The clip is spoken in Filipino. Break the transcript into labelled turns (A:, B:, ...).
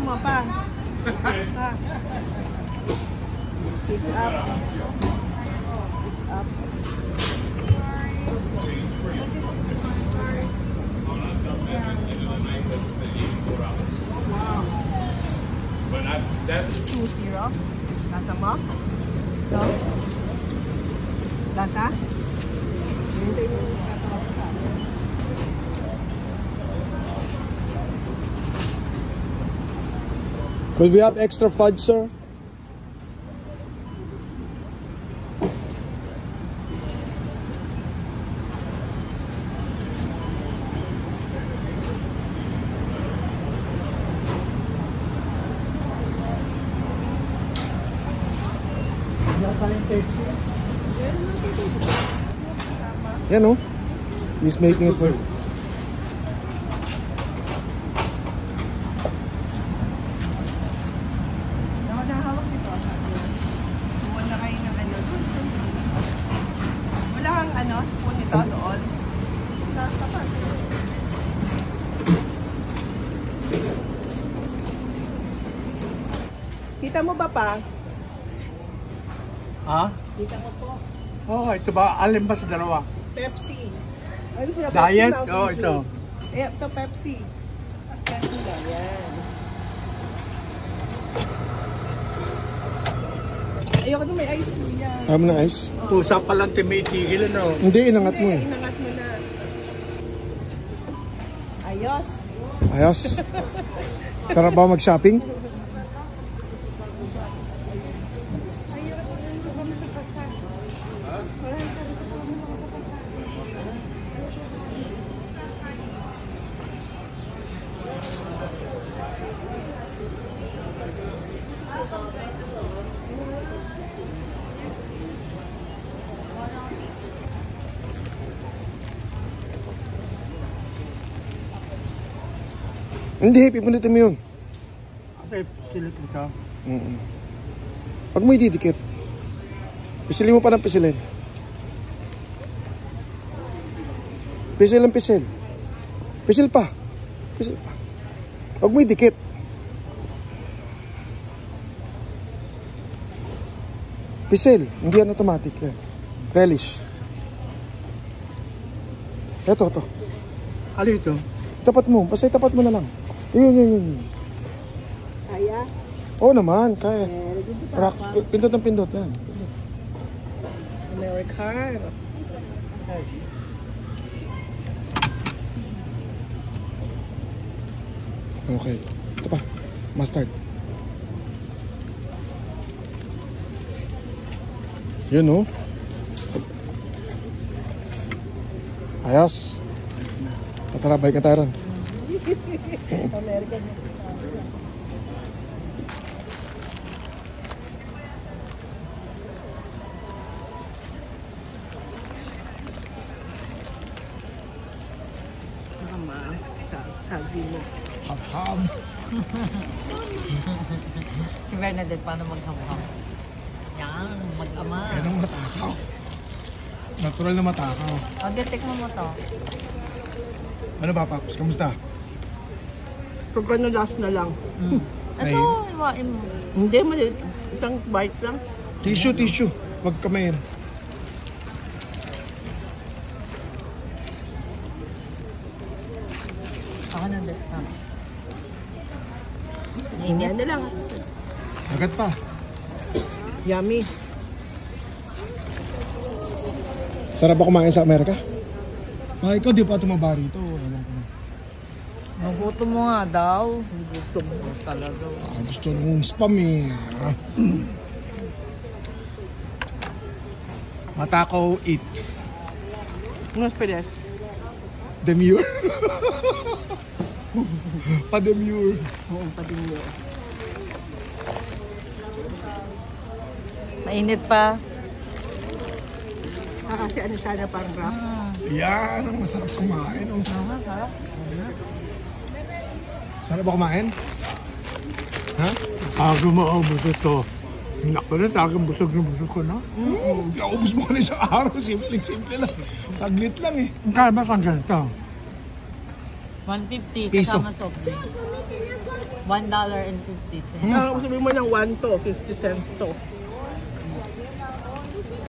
A: mo pa. Pa. Pick up. Pick up. Wow. That's 2-0. Lasa mo? No? Lasa?
B: Could we have extra fudge, sir? Yeah, no? He's making it for...
A: Spoon ito doon. Kita mo ba pa?
C: Ha?
A: Kita mo po.
C: Oh, ito ba? Alin ba sa dalawa?
A: Pepsi. Ano siya?
C: Diet?
A: Pepsi
C: Oh, ito.
A: Eh, ito Pepsi. Pepsi lang yan. Ayoko na may ice cream yan.
B: Ayaw mo ng ice?
C: Pusa pa lang timitigil, ano?
B: Hindi, inangat mo eh.
A: Inangat mo na. Ayos.
B: Ayos. Sarap ba mag-shopping? Hindi, pipunitin mo yun.
C: Okay, silit ito.
B: Pag mo ididikit, pisilin mo pa ng pisilin. Pisil ang pisil. Pisil pa. Pisil pa. Pag mo idikit. Pisil, hindi yan automatic. Yan. Relish. Ito.
C: Ano ito?
B: Tapat mo, basta itapat mo na lang. Yun.
A: Kaya?
B: Oo naman, kaya. Pindot ng pindot, yan.
A: American.
B: Okay. Ito pa, mustard. Yun, no? Ayos. Tara, balik na tayo ron.
A: American. Mama, sabi mo.
B: Hab-hab.
D: Si Bernadette, paano magham-ham? Yan, mag-ama.
B: Yan ang matakaw. Natural na matakaw.
D: O, detect mo to.
B: Ano ba, Paps? Kamusta?
A: Pag ano last na lang.
B: Ay.
D: Ito, iwain mo.
A: Hindi, maliit. Isang bite lang.
B: Tissue. Huwag kamayin.
D: Ako na detect.
A: Yan na lang.
B: Agad pa.
A: Yummy.
B: Sarap ba kumain sa Amerika? Ikaw di pa tumaba rito.
D: Nagutom mo nga daw. Nagutom mo talaga.
B: Gusto nung spam eh. Matakaw eat.
A: Mas pedes.
B: Demure. Pa-demure.
A: Oo, padinyo.
D: Mainit pa.
A: Kasi ano siya na parang wrap.
B: Yan, ang masarap kumain. Oh.
D: Sarap.
B: Sarap ba kumain? Ha?
C: Tago mo, busog to. Naku na, tagang busog ko na.
B: Ubus mo ka na sa araw. Simple lang. Saglit lang eh.
C: Ang kaya ba saan ganito?
D: 150
B: Piso.
D: kasama soft drink. $1.50.
A: Sabihin mo ng 1 to, 50 cents to.